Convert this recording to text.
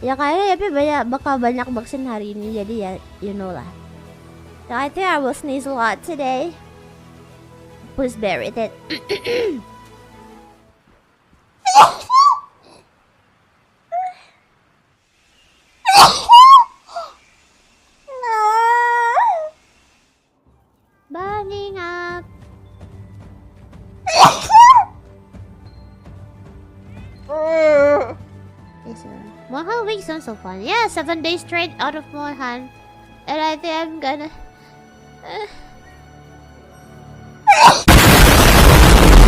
Ya kayaknya tapi bakal banyak vaksin hari ini, jadi ya you know lah. So I think I will sneeze a lot today. Please bear with it. Burning up. Mohan week sounds so fun. Yeah, 7 days straight out of Mohan. And I think I'm gonna...